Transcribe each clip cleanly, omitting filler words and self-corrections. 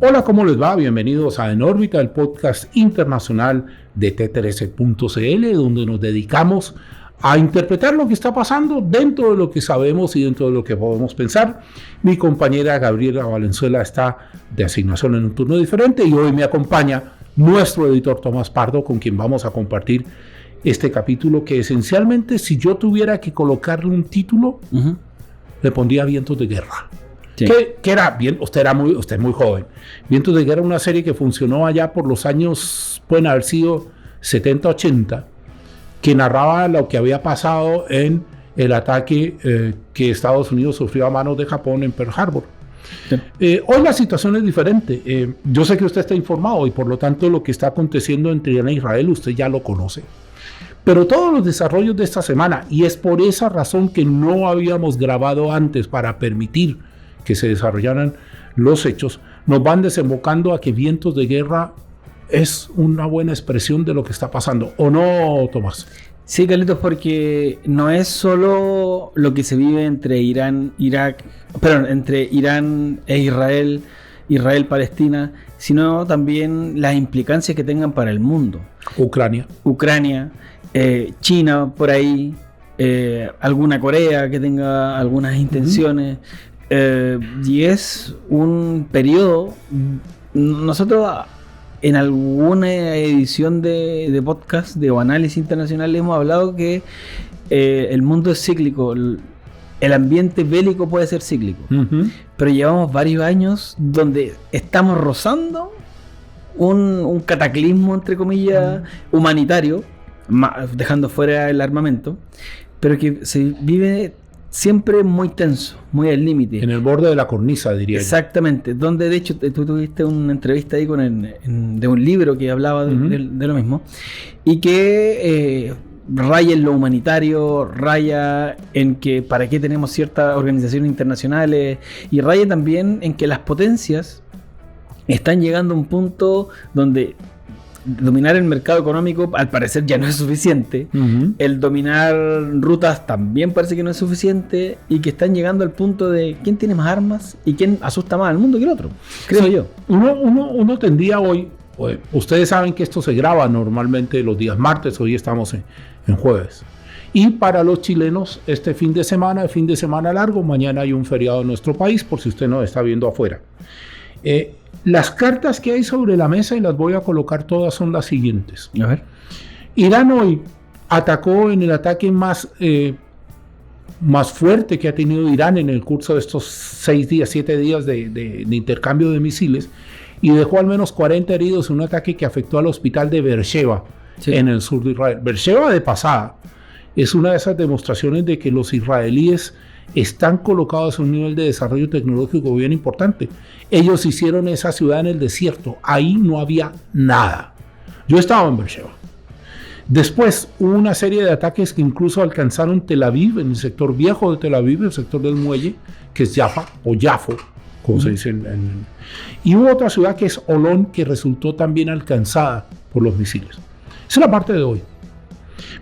Hola, ¿cómo les va? Bienvenidos a En órbita, el podcast internacional de T13.cl, donde nos dedicamos a interpretar lo que está pasando dentro de lo que sabemos y dentro de lo que podemos pensar. Mi compañera Gabriela Valenzuela está de asignación en un turno diferente y hoy me acompaña nuestro editor Tomás Pardo, con quien vamos a compartir este capítulo que esencialmente, si yo tuviera que colocarle un título, le pondría Vientos de Guerra. Sí. Que era bien, usted es muy joven. Vientos de Guerra, una serie que funcionó allá por los años, pueden haber sido 70-80, que narraba lo que había pasado en el ataque que Estados Unidos sufrió a manos de Japón en Pearl Harbor. Sí. Hoy la situación es diferente. Yo sé que usted está informado y por lo tanto lo que está aconteciendo entre Irán e Israel usted ya lo conoce. Pero todos los desarrollos de esta semana, y es por esa razón que no habíamos grabado antes para permitir que se desarrollaran los hechos, nos van desembocando a que Vientos de Guerra es una buena expresión de lo que está pasando. ¿O no, Tomás? Sí, Carlitos, porque no es solo lo que se vive entre entre Irán e Israel, Israel-Palestina, sino también las implicancias que tengan para el mundo. Ucrania, China por ahí, alguna Corea que tenga algunas intenciones. Y es un periodo. Nosotros en alguna edición de podcast o análisis internacional hemos hablado que el mundo es cíclico, el ambiente bélico puede ser cíclico, pero llevamos varios años donde estamos rozando un cataclismo, entre comillas, humanitario, dejando fuera el armamento, pero que se vive siempre muy tenso, muy al límite. En el borde de la cornisa, diría. Exactamente, donde de hecho tú tuviste una entrevista ahí de un libro que hablaba de lo mismo, y que raya en lo humanitario, raya en que para qué tenemos ciertas organizaciones internacionales, y raya también en que las potencias están llegando a un punto donde dominar el mercado económico al parecer ya no es suficiente. El dominar rutas también parece que no es suficiente, y que están llegando al punto de quién tiene más armas y quién asusta más al mundo que el otro, creo yo. Uno tendría hoy, ustedes saben que esto se graba normalmente los días martes, hoy estamos en jueves, y para los chilenos este fin de semana largo, mañana hay un feriado en nuestro país, por si usted no está viendo afuera. Las cartas que hay sobre la mesa, y las voy a colocar todas, son las siguientes. A ver. Irán hoy atacó en el ataque más fuerte que ha tenido Irán en el curso de estos 7 días de intercambio de misiles, y dejó al menos 40 heridos en un ataque que afectó al hospital de Beersheba, sí, en el sur de Israel. Beersheba, de pasada, es una de esas demostraciones de que los israelíes están colocados a un nivel de desarrollo tecnológico bien importante. Ellos hicieron esa ciudad en el desierto, ahí no había nada. Yo estaba en Beersheba. Después hubo una serie de ataques que incluso alcanzaron Tel Aviv, en el sector viejo de Tel Aviv, el sector del muelle, que es Jaffa o Yafo, como se dice y hubo otra ciudad que es Olón, que resultó también alcanzada por los misiles. Esa es la parte de hoy.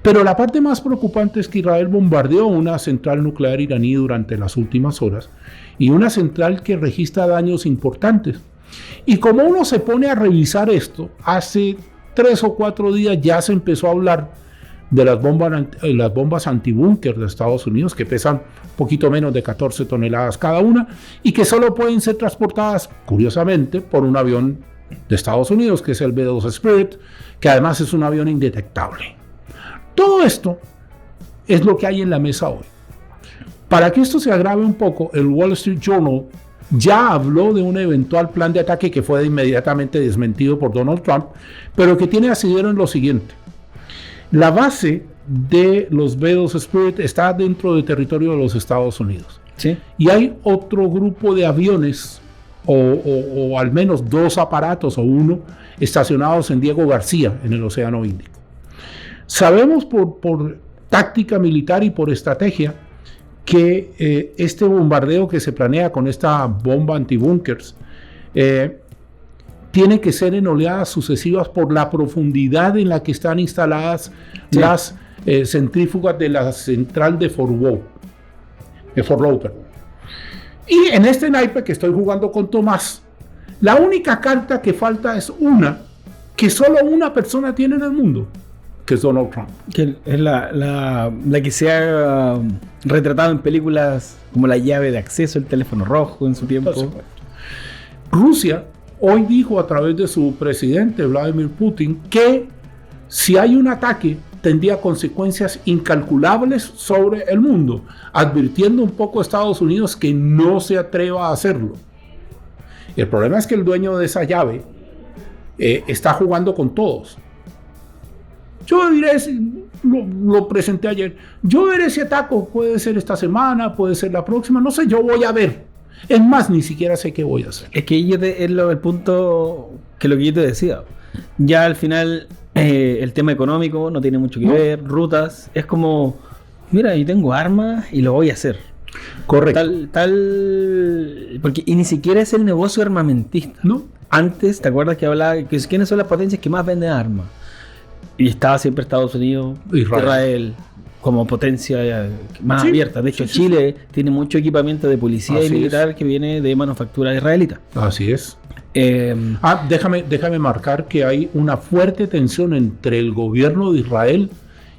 Pero la parte más preocupante es que Israel bombardeó una central nuclear iraní durante las últimas horas, y una central que registra daños importantes. Y como uno se pone a revisar esto, hace 3 o 4 días ya se empezó a hablar de las bombas antibúnker de Estados Unidos, que pesan un poquito menos de 14 toneladas cada una, y que solo pueden ser transportadas, curiosamente, por un avión de Estados Unidos, que es el B-2 Spirit, que además es un avión indetectable. Todo esto es lo que hay en la mesa hoy. Para que esto se agrave un poco, el Wall Street Journal ya habló de un eventual plan de ataque que fue inmediatamente desmentido por Donald Trump, pero que tiene asidero en lo siguiente. La base de los B-2 Spirit está dentro del territorio de los Estados Unidos. ¿Sí? Y hay otro grupo de aviones, o al menos 2 aparatos o uno, estacionados en Diego García, en el Océano Índico. Sabemos por táctica militar y por estrategia que este bombardeo que se planea con esta bomba antibúnkers tiene que ser en oleadas sucesivas por la profundidad en la que están instaladas, sí, las centrífugas de la central de Fort Lauderdale. Y en este naipe que estoy jugando con Tomás, La única carta que falta es una que solo una persona tiene en el mundo, que es Donald Trump. Que es la que se ha retratado en películas como la llave de acceso, el teléfono rojo en su tiempo. Rusia hoy dijo a través de su presidente Vladimir Putin que si hay un ataque tendría consecuencias incalculables sobre el mundo, advirtiendo un poco a Estados Unidos que no se atreva a hacerlo. El problema es que el dueño de esa llave está jugando con todos. Yo diré, lo presenté ayer, yo veré si ataco, puede ser esta semana, puede ser la próxima, no sé, yo voy a ver. Es más, ni siquiera sé qué voy a hacer. Es que es el punto que lo que yo te decía. Ya al final el tema económico no tiene mucho que ver, rutas, es como, mira, yo tengo armas y lo voy a hacer. Correcto. Porque y ni siquiera es el negocio armamentista. No. Antes, ¿te acuerdas que hablaba que quiénes son las potencias que más venden armas? Y estaba siempre Estados Unidos, Israel como potencia más abierta. De hecho, Chile tiene mucho equipamiento de policía y militar que viene de manufactura israelita. Así es. Déjame marcar que hay una fuerte tensión entre el gobierno de Israel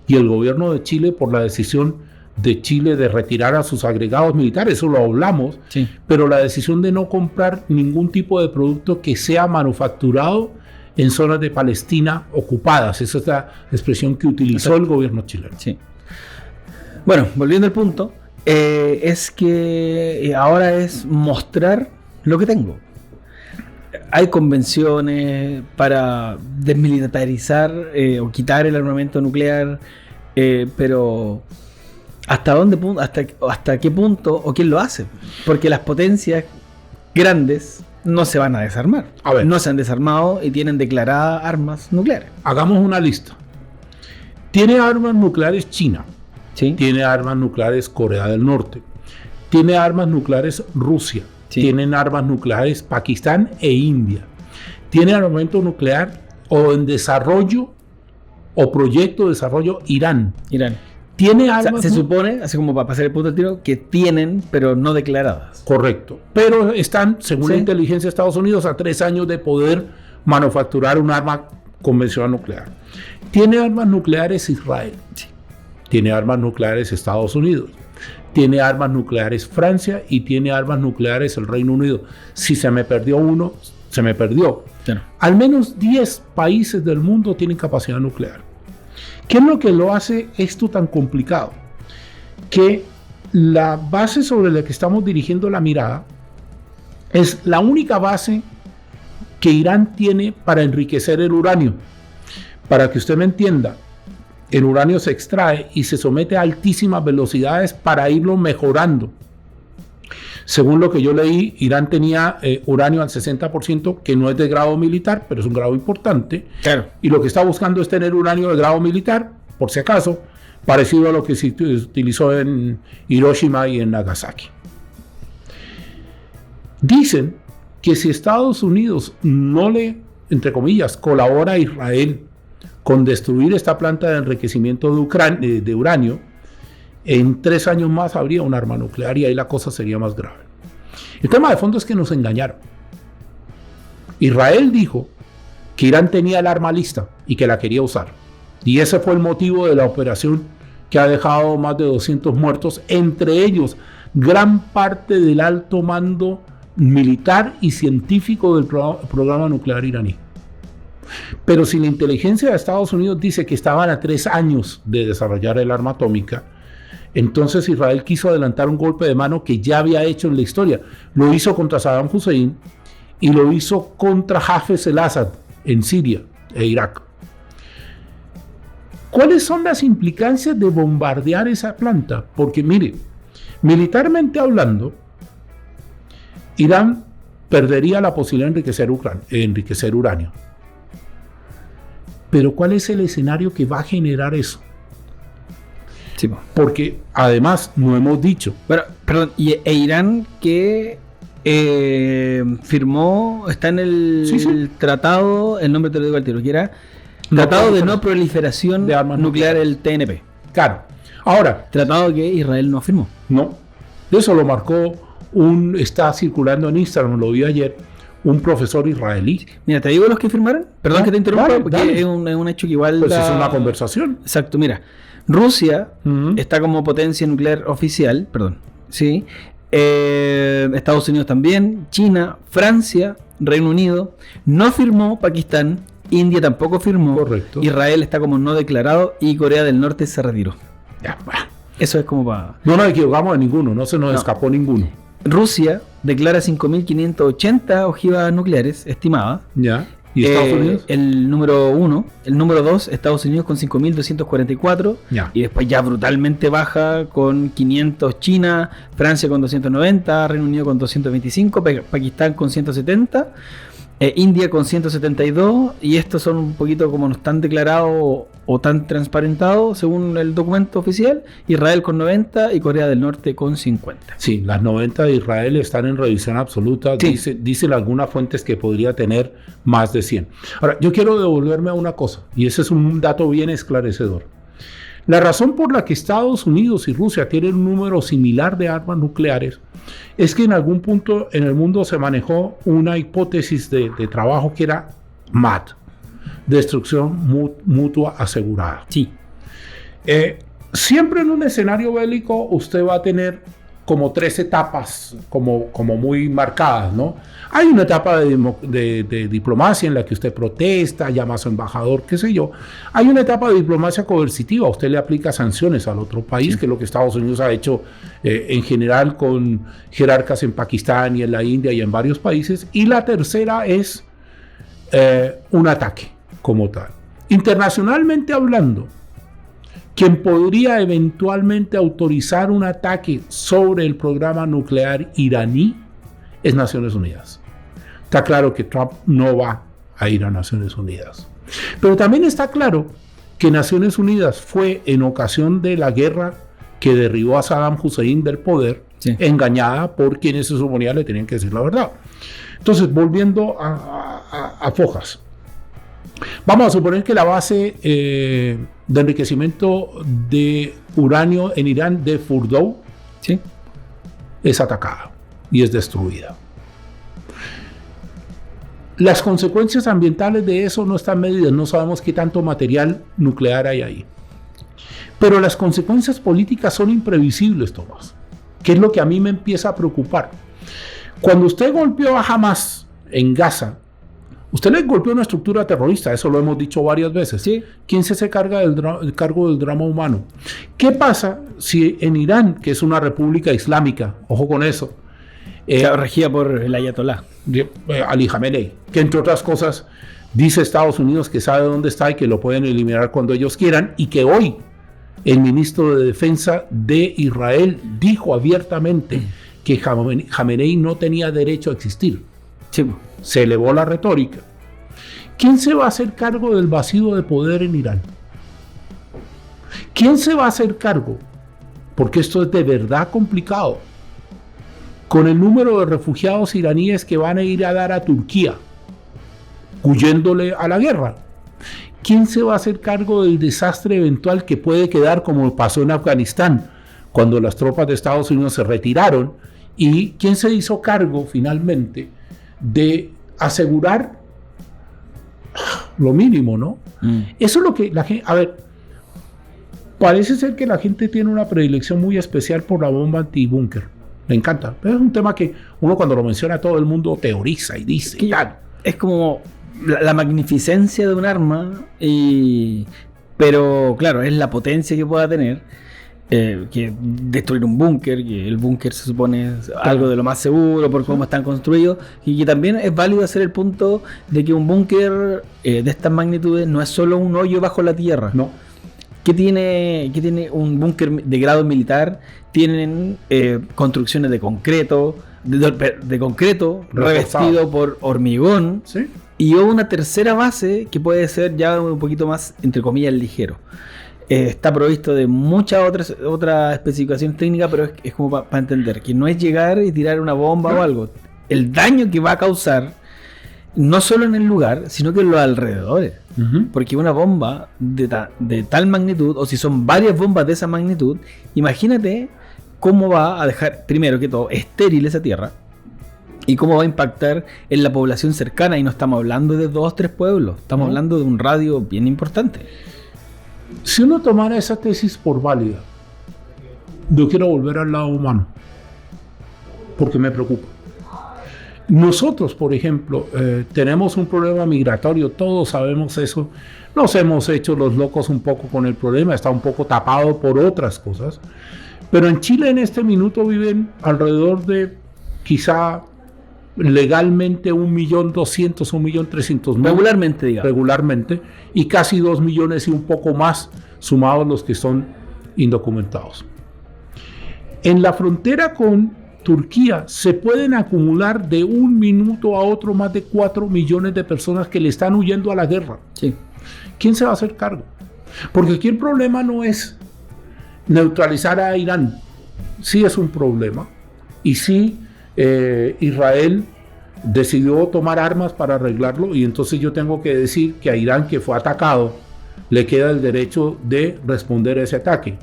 y el gobierno de Chile por la decisión de Chile de retirar a sus agregados militares, eso lo hablamos, pero la decisión de no comprar ningún tipo de producto que sea manufacturado en zonas de Palestina ocupadas. Esa es la expresión que utilizó el gobierno chileno. Sí. Bueno, volviendo al punto, es que ahora es mostrar lo que tengo. Hay convenciones para desmilitarizar o quitar el armamento nuclear, pero ¿hasta qué punto o quién lo hace? Porque las potencias grandes no se van a desarmar. No se han desarmado y tienen declaradas armas nucleares. Hagamos una lista. Tiene armas nucleares China. ¿Sí? Tiene armas nucleares Corea del Norte. Tiene armas nucleares Rusia. Sí. Tienen armas nucleares Pakistán e India. Tiene armamento nuclear o en desarrollo o proyecto de desarrollo Irán. Tiene armas, se supone, así como para pasar el punto del tiro, que tienen, pero no declaradas. Correcto. Pero están, según la inteligencia de Estados Unidos, a 3 años de poder manufacturar un arma convencional nuclear. Tiene armas nucleares Israel. Tiene armas nucleares Estados Unidos. Tiene armas nucleares Francia y tiene armas nucleares el Reino Unido. Si se me perdió uno, se me perdió. Al menos 10 países del mundo tienen capacidad nuclear. ¿Qué es lo que lo hace esto tan complicado? Que la base sobre la que estamos dirigiendo la mirada es la única base que Irán tiene para enriquecer el uranio. Para que usted me entienda, el uranio se extrae y se somete a altísimas velocidades para irlo mejorando. Según lo que yo leí, Irán tenía uranio al 60%, que no es de grado militar, pero es un grado importante. Claro. Y lo que está buscando es tener uranio de grado militar, por si acaso, parecido a lo que se utilizó en Hiroshima y en Nagasaki. Dicen que si Estados Unidos no le, entre comillas, colabora a Israel con destruir esta planta de enriquecimiento de uranio, en 3 años más habría un arma nuclear y ahí la cosa sería más grave. El tema de fondo es que nos engañaron. Israel dijo que Irán tenía el arma lista y que la quería usar. Y ese fue el motivo de la operación que ha dejado más de 200 muertos, entre ellos gran parte del alto mando militar y científico del programa nuclear iraní. Pero si la inteligencia de Estados Unidos dice que estaban a 3 años de desarrollar el arma atómica, entonces Israel quiso adelantar un golpe de mano que ya había hecho en la historia. Lo hizo contra Saddam Hussein y lo hizo contra Hafez el-Assad en Siria e Irak. ¿Cuáles son las implicancias de bombardear esa planta? Porque mire, militarmente hablando, Irán perdería la posibilidad de enriquecer uranio. Pero ¿cuál es el escenario que va a generar eso? Sí. Porque además no hemos dicho. Bueno, perdón, e Irán que firmó, está en el tratado, el nombre te lo digo al tiro, que era Tratado de No Proliferación de Armas Nuclear, el TNP. Claro. Ahora. Tratado que Israel no firmó. No. Eso lo marcó está circulando en Instagram, lo vi ayer, un profesor israelí. Mira, te digo los que firmaron. Perdón que te interrumpa, dale, porque dale. es un hecho que igual Pues es una conversación. Exacto, mira. Rusia Ujú. está como potencia nuclear oficial, perdón, sí. Estados Unidos también, China, Francia, Reino Unido. No firmó Pakistán, India tampoco firmó. Correcto. Israel está como no declarado y Corea del Norte se retiró. Ya, bueno. Eso es como para... No nos equivocamos de ninguno, no se nos No. escapó ninguno. Rusia declara 5.580 ojivas nucleares estimadas. ¿Ya? ¿Y Estados Unidos? El número 1. El número 2, Estados Unidos con 5.244. Ya. Y después ya brutalmente baja con 500 China, Francia con 290, Reino Unido con 225, Pakistán con 170, India con 172. Y estos son un poquito como no están declarados o tan transparentados según el documento oficial. Israel con 90 y Corea del Norte con 50. Sí, las 90 de Israel están en revisión absoluta. Sí. Dicen algunas fuentes que podría tener más de 100. Ahora, yo quiero devolverme a una cosa, y ese es un dato bien esclarecedor. La razón por la que Estados Unidos y Rusia tienen un número similar de armas nucleares es que en algún punto en el mundo se manejó una hipótesis de trabajo que era MAD, destrucción mutua asegurada. Sí. Siempre en un escenario bélico usted va a tener como 3 etapas como muy marcadas, ¿no? Hay una etapa de diplomacia en la que usted protesta, llama a su embajador, qué sé yo. Hay una etapa de diplomacia coercitiva, usted le aplica sanciones al otro país, que es lo que Estados Unidos ha hecho en general con jerarcas en Pakistán y en la India y en varios países. Y la tercera es un ataque como tal. Internacionalmente hablando, quien podría eventualmente autorizar un ataque sobre el programa nuclear iraní es Naciones Unidas. Está claro que Trump no va a ir a Naciones Unidas. Pero también está claro que Naciones Unidas fue en ocasión de la guerra que derribó a Saddam Hussein del poder, Sí. engañada por quienes se suponía le tenían que decir la verdad. Entonces, volviendo a fojas. Vamos a suponer que la base de enriquecimiento de uranio en Irán de Fordow Sí. es atacada y es destruida. Las consecuencias ambientales de eso no están medidas, no sabemos qué tanto material nuclear hay ahí. Pero las consecuencias políticas son imprevisibles, Tomás, que es lo que a mí me empieza a preocupar. Cuando usted golpeó a Hamas en Gaza, usted le golpeó una estructura terrorista, eso lo hemos dicho varias veces. Sí. ¿Quién se hace cargo del drama humano? ¿Qué pasa si en Irán, que es una república islámica, ojo con eso, Regida por el Ayatolá. Ali Khamenei, que entre otras cosas dice Estados Unidos que sabe dónde está y que lo pueden eliminar cuando ellos quieran, y que hoy el ministro de Defensa de Israel dijo abiertamente que Khamenei no tenía derecho a existir? Sí. Se elevó la retórica. ¿Quién se va a hacer cargo del vacío de poder en Irán? ¿Quién se va a hacer cargo? Porque esto es de verdad complicado. Con el número de refugiados iraníes que van a ir a dar a Turquía, huyéndole a la guerra. ¿Quién se va a hacer cargo del desastre eventual que puede quedar como pasó en Afganistán, cuando las tropas de Estados Unidos se retiraron? ¿Y quién se hizo cargo finalmente de asegurar lo mínimo, ¿no? Eso es lo que la gente... A ver, parece ser que la gente tiene una predilección muy especial por la bomba antibúnker. Me encanta. Pero es un tema que uno cuando lo menciona todo el mundo teoriza y dice. Que es como la magnificencia de un arma, pero claro, es la potencia que pueda tener. Que destruir un búnker, que el búnker se supone es algo de lo más seguro por cómo están construidos, y que también es válido hacer el punto de que un búnker de estas magnitudes no es solo un hoyo bajo la tierra. No. ¿Qué tiene un búnker de grado militar? Tienen construcciones de concreto, de concreto revestido por hormigón, ¿Sí? y una tercera base que puede ser ya un poquito más, entre comillas, ligero. Está provisto de muchas otras especificaciones técnicas, pero es como para entender que no es llegar y tirar una bomba o algo. El daño que va a causar, no solo en el lugar, sino que en los alrededores. Porque una bomba de tal magnitud, o si son varias bombas de esa magnitud, imagínate cómo va a dejar, primero que todo, estéril esa tierra, ¿Y cómo va a impactar en la población cercana? Y no estamos hablando de 2 o 3 pueblos, estamos hablando de un radio bien importante. Si uno tomara esa tesis por válida, yo quiero volver al lado humano, porque me preocupa. Nosotros, por ejemplo, tenemos un problema migratorio, todos sabemos eso. Nos hemos hecho los locos un poco con el problema, está un poco tapado por otras cosas. Pero en Chile en este minuto viven alrededor de quizá legalmente 1.200.000, 1.300.000. Regularmente, digamos. Regularmente, y casi 2 millones y un poco más sumados los que son indocumentados. En la frontera con Turquía se pueden acumular de un minuto a otro más de 4 millones de personas que le están huyendo a la guerra. Sí. ¿Quién se va a hacer cargo? Porque aquí el problema no es neutralizar a Irán. Sí es un problema. Y sí, Israel decidió tomar armas para arreglarlo. Y entonces yo tengo que decir que a Irán, que fue atacado, le queda el derecho de responder a ese ataque.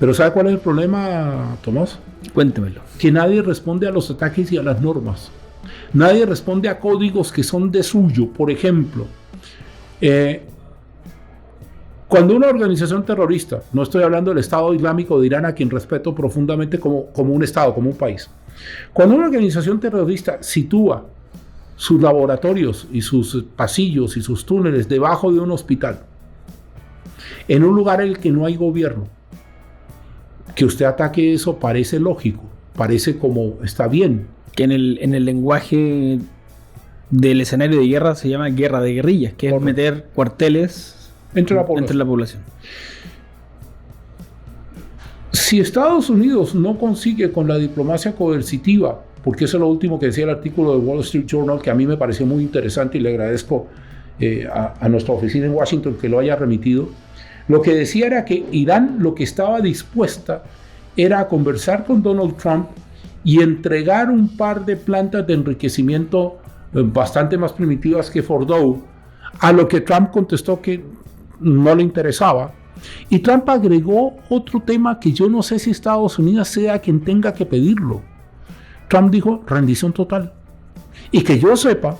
Pero ¿sabe cuál es el problema, Tomás? Cuéntemelo. Que nadie responde a los ataques y a las normas. Nadie responde a códigos que son de suyo. Por ejemplo, cuando una organización terrorista, no estoy hablando del Estado Islámico de Irán, a quien respeto profundamente como un Estado, como un país. Cuando una organización terrorista sitúa sus laboratorios y sus pasillos y sus túneles debajo de un hospital, en un lugar en el que no hay gobierno, que usted ataque eso parece lógico, parece como está bien. Que en el lenguaje del escenario de guerra se llama guerra de guerrillas, que es meter cuarteles entre la población. Si Estados Unidos no consigue con la diplomacia coercitiva, porque eso es lo último que decía el artículo de Wall Street Journal, que a mí me pareció muy interesante y le agradezco a nuestra oficina en Washington que lo haya remitido. Lo que decía era que Irán lo que estaba dispuesta era a conversar con Donald Trump y entregar un par de plantas de enriquecimiento bastante más primitivas que Fordow, a lo que Trump contestó que no le interesaba. Y Trump agregó otro tema que yo no sé si Estados Unidos sea quien tenga que pedirlo. Trump dijo rendición total. Y que yo sepa,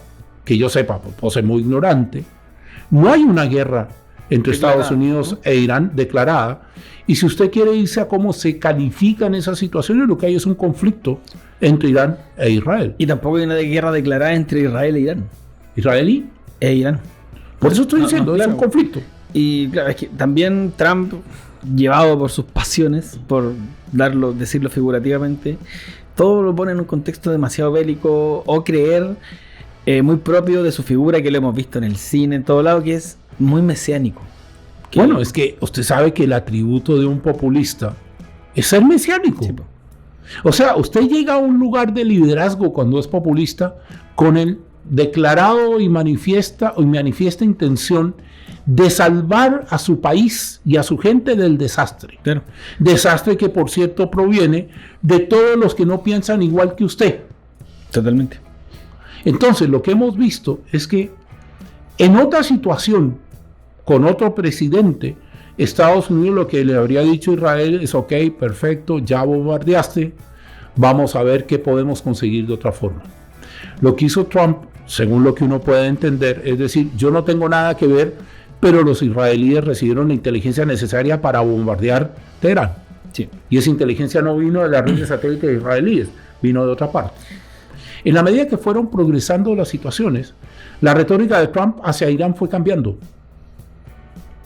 pues soy muy ignorante, no hay una guerra entre Estados Unidos e Irán declarada. Y si usted quiere irse a cómo se califican esas situaciones, lo que hay es un conflicto entre Irán e Israel. Y tampoco hay una guerra declarada entre Israel e Irán. ¿Israelí? E Irán. Por eso estoy diciendo, claro. Es un conflicto. Y claro, es que también Trump, llevado por sus pasiones, por decirlo figurativamente, todo lo pone en un contexto demasiado bélico o creer muy propio de su figura, que lo hemos visto en el cine, en todo lado, que es muy mesiánico. Bueno, es que usted sabe que el atributo de un populista es ser mesiánico. Sí. O sea, usted llega a un lugar de liderazgo cuando es populista con el declarado y manifiesta intención de salvar a su país y a su gente del desastre. Claro. Desastre que, por cierto, proviene de todos los que no piensan igual que usted. Totalmente. Entonces, lo que hemos visto es que en otra situación, con otro presidente, Estados Unidos lo que le habría dicho a Israel es: ok, perfecto, ya bombardeaste, vamos a ver qué podemos conseguir de otra forma. Lo que hizo Trump, según lo que uno puede entender, es decir, yo no tengo nada que ver, pero los israelíes recibieron la inteligencia necesaria para bombardear Teherán. Sí. Y esa inteligencia no vino de las redes satélites israelíes, vino de otra parte. En la medida que fueron progresando las situaciones, la retórica de Trump hacia Irán fue cambiando.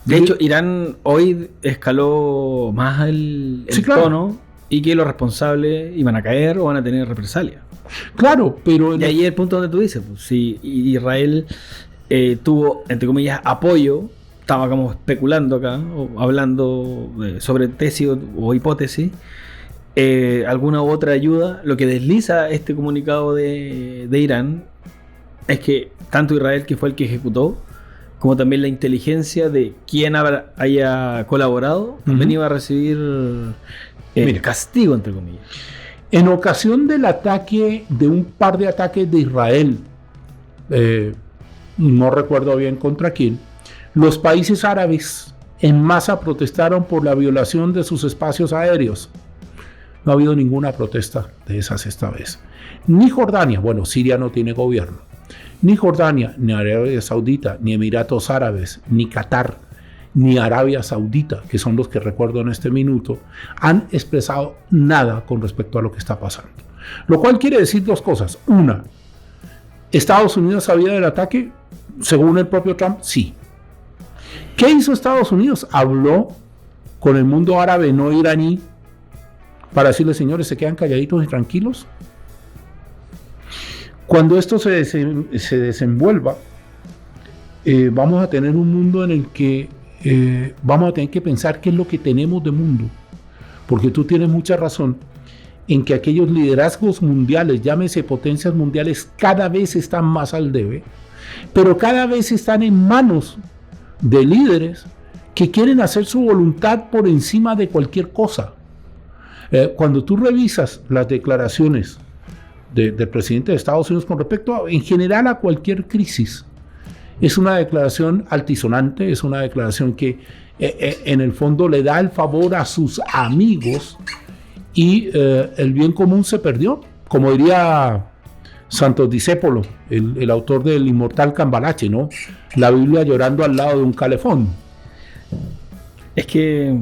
De hecho, Irán hoy escaló más el tono, y que los responsables iban a caer o van a tener represalias. Claro, pero... Y ahí es el punto donde tú dices, pues, si Israel tuvo, entre comillas, apoyo, estaba como especulando acá, o hablando sobre tesis o hipótesis, alguna u otra ayuda, lo que desliza este comunicado de Irán es que tanto Israel, que fue el que ejecutó, como también la inteligencia de quien haya colaborado, también iba a recibir castigo, entre comillas. En ocasión del ataque, de un par de ataques de Israel, no recuerdo bien contra quién, los países árabes en masa protestaron por la violación de sus espacios aéreos. No ha habido ninguna protesta de esas esta vez. Ni Jordania, bueno, Siria no tiene gobierno, ni Jordania, ni Arabia Saudita, ni Emiratos Árabes, ni Qatar, ni Arabia Saudita, que son los que recuerdo en este minuto, han expresado nada con respecto a lo que está pasando. Lo cual quiere decir dos cosas. Una, ¿Estados Unidos sabía del ataque? Según el propio Trump, sí. ¿Qué hizo Estados Unidos? Habló con el mundo árabe no iraní para decirle, señores, se quedan calladitos y tranquilos. Cuando esto se desenvuelva, vamos a tener un mundo en el que vamos a tener que pensar qué es lo que tenemos de mundo. Porque tú tienes mucha razón en que aquellos liderazgos mundiales, llámese potencias mundiales, cada vez están más al debe, pero cada vez están en manos de líderes que quieren hacer su voluntad por encima de cualquier cosa. Cuando tú revisas las declaraciones del presidente de Estados Unidos con respecto en general a cualquier crisis, es una declaración altisonante, es una declaración que en el fondo le da el favor a sus amigos y el bien común se perdió, como diría Santos Discépolo, el autor del inmortal Cambalache, ¿no? La Biblia llorando al lado de un calefón. Es que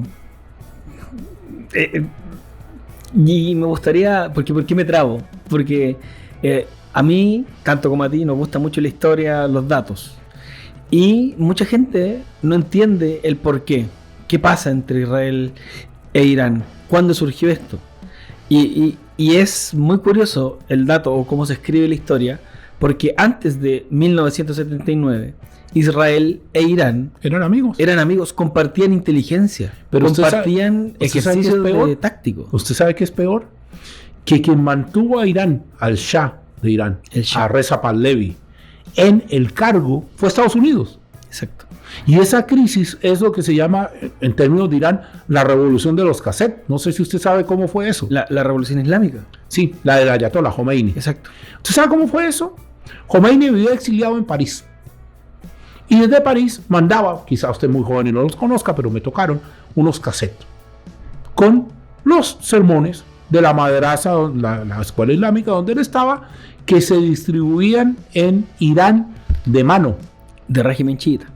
y me gustaría, ¿por qué me trabo? Porque a mí, tanto como a ti, nos gusta mucho la historia, los datos. Y mucha gente no entiende el por qué. ¿Qué pasa entre Israel e Irán? ¿Cuándo surgió esto? Y es muy curioso el dato o cómo se escribe la historia, porque antes de 1979, Israel e Irán eran amigos, compartían inteligencia, pero compartían ejercicios tácticos. ¿Usted sabe qué es peor? Que quien mantuvo a Irán, al Shah de Irán, a Reza Pahlavi, en el cargo fue Estados Unidos. Exacto. Y esa crisis es lo que se llama, en términos de Irán, la revolución de los cassettes. No sé si usted sabe cómo fue eso. La revolución islámica. Sí, la del Ayatollah Khomeini. Exacto. ¿Usted sabe cómo fue eso? Khomeini vivía exiliado en París. Y desde París mandaba, quizá usted muy joven y no los conozca, pero me tocaron unos cassettes con los sermones de la madrasa, la escuela islámica donde él estaba, que se distribuían en Irán de mano. De régimen chiita.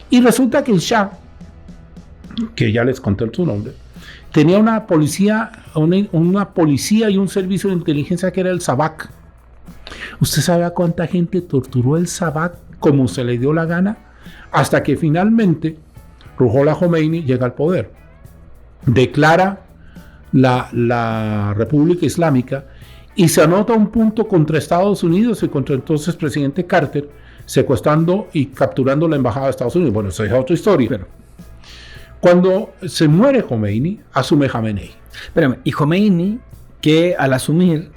Y resulta que el Shah, que ya les conté su nombre, tenía una policía y un servicio de inteligencia que era el Sabak. ¿Usted sabe a cuánta gente torturó el Sabak como se le dio la gana? Hasta que finalmente Ruhollah Khomeini llega al poder. Declara la República Islámica y se anota un punto contra Estados Unidos y contra el entonces presidente Carter, secuestrando y capturando la embajada de Estados Unidos. Bueno, esa es otra historia. Pero cuando se muere Khomeini, asume Jamenei. Espérame, y Khomeini, que al asumir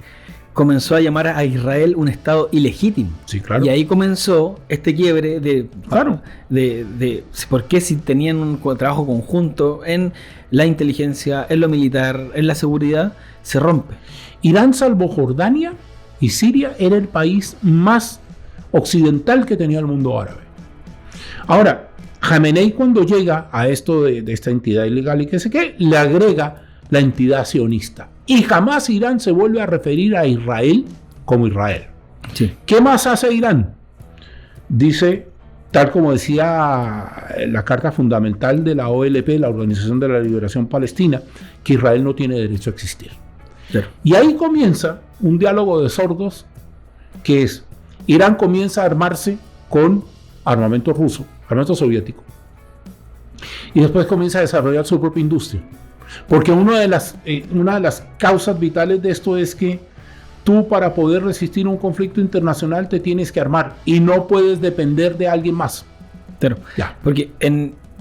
comenzó a llamar a Israel un estado ilegítimo. Sí, claro. Y ahí comenzó este quiebre de por qué si tenían un trabajo conjunto en la inteligencia, en lo militar, en la seguridad, se rompe. Irán, salvo Jordania y Siria, era el país más occidental que tenía el mundo árabe. Ahora, Jamenei, cuando llega a esto de esta entidad ilegal y que sé qué, le agrega la entidad sionista. Y jamás Irán se vuelve a referir a Israel como Israel. Sí. ¿Qué más hace Irán? Dice, tal como decía la carta fundamental de la OLP, la Organización de la Liberación Palestina, que Israel no tiene derecho a existir. Sí. Y ahí comienza un diálogo de sordos, que es, Irán comienza a armarse con armamento ruso, armamento soviético. Y después comienza a desarrollar su propia industria. Porque una de las causas vitales de esto es que tú, para poder resistir un conflicto internacional, te tienes que armar y no puedes depender de alguien más. Pero, ya. Porque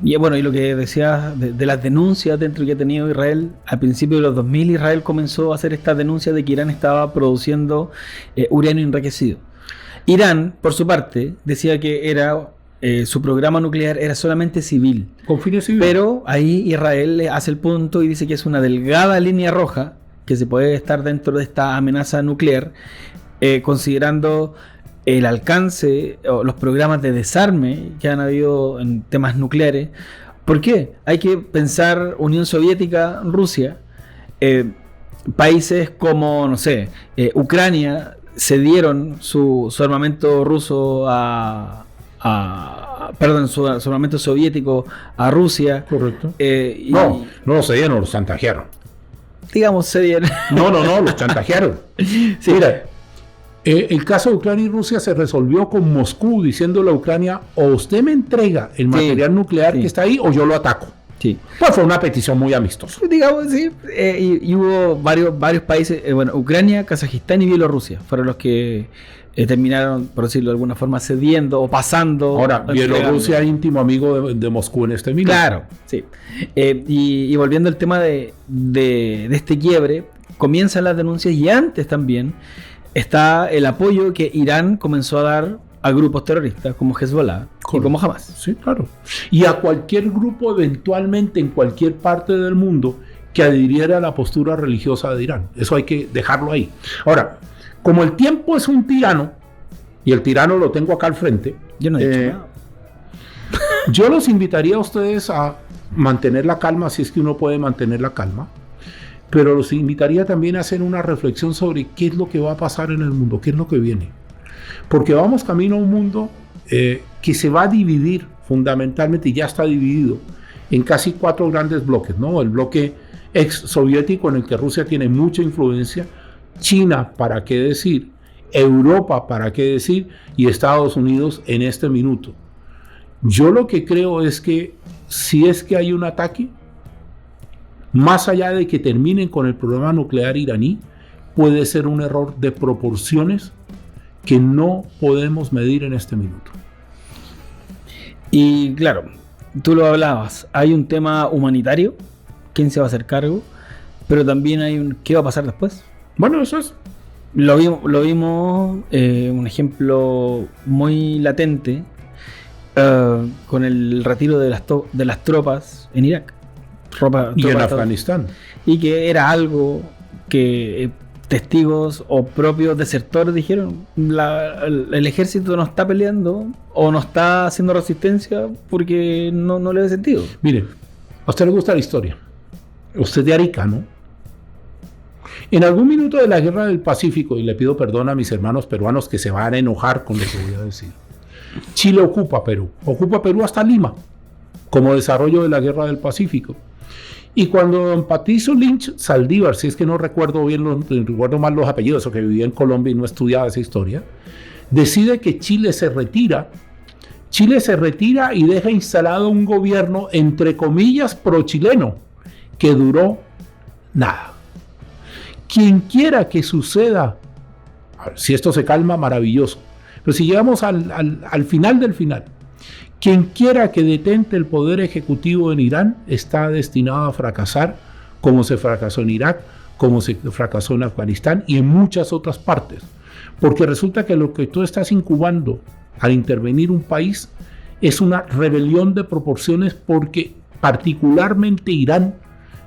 y lo que decía de las denuncias dentro que ha tenido Israel, al principio de los 2000 Israel comenzó a hacer esta denuncia de que Irán estaba produciendo uranio enriquecido. Irán, por su parte, decía que era su programa nuclear era solamente civil. Con fines civiles. Pero ahí Israel le hace el punto y dice que es una delgada línea roja que se puede estar dentro de esta amenaza nuclear, considerando el alcance o los programas de desarme que han habido en temas nucleares. ¿Por qué? Hay que pensar Unión Soviética, Rusia, países como, no sé, Ucrania cedieron su armamento ruso su armamento soviético a Rusia. Correcto. No lo cedieron, los chantajearon. Digamos, cedieron. No, los chantajearon. Sí. Mira, el caso de Ucrania y Rusia se resolvió con Moscú diciéndole a Ucrania: o usted me entrega el material nuclear que está ahí, o yo lo ataco. Sí. Pues fue una petición muy amistosa. Digamos, sí. Y hubo varios países, Ucrania, Kazajistán y Bielorrusia fueron los que terminaron, por decirlo de alguna forma, cediendo o pasando. Ahora, Bielorrusia es íntimo amigo de Moscú en este minuto. Claro, sí. Y volviendo al tema de este quiebre, comienzan las denuncias y antes también está el apoyo que Irán comenzó a dar a grupos terroristas como Hezbollah y como Hamas. Sí, claro. Y a cualquier grupo eventualmente en cualquier parte del mundo que adhiriera a la postura religiosa de Irán. Eso hay que dejarlo ahí. Ahora, como el tiempo es un tirano, y el tirano lo tengo acá al frente, yo no he dicho nada. Yo los invitaría a ustedes a mantener la calma, si es que uno puede mantener la calma, pero los invitaría también a hacer una reflexión sobre qué es lo que va a pasar en el mundo, qué es lo que viene. Porque vamos camino a un mundo que se va a dividir fundamentalmente, y ya está dividido, en casi 4 grandes bloques, ¿no? El bloque ex soviético, en el que Rusia tiene mucha influencia, China, para qué decir, Europa, para qué decir, y Estados Unidos en este minuto. Yo lo que creo es que si es que hay un ataque, más allá de que terminen con el programa nuclear iraní, puede ser un error de proporciones que no podemos medir en este minuto. Y claro, tú lo hablabas, hay un tema humanitario, quién se va a hacer cargo, pero también hay qué va a pasar después. Bueno, eso es. Lo vimos un ejemplo muy latente con el retiro de las tropas en Irak. Y en Afganistán. Y que era algo que testigos o propios desertores dijeron: el ejército no está peleando o no está haciendo resistencia porque no le ve sentido. Mire, a usted le gusta la historia. Usted es de Arica, ¿no? En algún minuto de la Guerra del Pacífico, y le pido perdón a mis hermanos peruanos que se van a enojar con lo que voy a decir, Chile ocupa Perú hasta Lima, como desarrollo de la Guerra del Pacífico. Y cuando don Patricio Lynch Saldívar, si es que no recuerdo mal los apellidos, o que vivía en Colombia y no estudiaba esa historia, decide que Chile se retira y deja instalado un gobierno, entre comillas, pro-chileno, que duró nada. Quien quiera que suceda, si esto se calma, maravilloso, pero si llegamos al final del final, quien quiera que detente el poder ejecutivo en Irán está destinado a fracasar, como se fracasó en Irak, como se fracasó en Afganistán y en muchas otras partes. Porque resulta que lo que tú estás incubando al intervenir un país es una rebelión de proporciones, porque particularmente Irán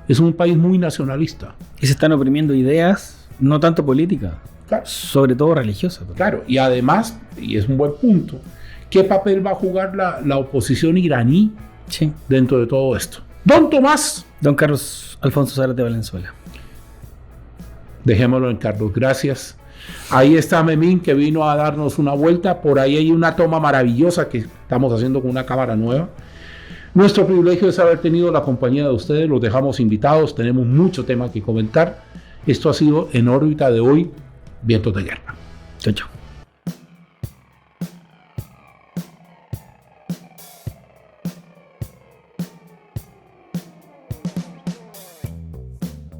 es un país muy nacionalista. Y se están oprimiendo ideas, no tanto políticas, claro, sobre todo religiosas. Claro, y además, y es un buen punto, ¿qué papel va a jugar la oposición iraní dentro de todo esto? Don Tomás. Don Carlos Alfonso Zárate Valenzuela. Dejémoslo en Carlos, gracias. Ahí está Memín, que vino a darnos una vuelta. Por ahí hay una toma maravillosa que estamos haciendo con una cámara nueva. Nuestro privilegio es haber tenido la compañía de ustedes. Los dejamos invitados, tenemos mucho tema que comentar. Esto ha sido En órbita de hoy, vientos de guerra. Chao, chao.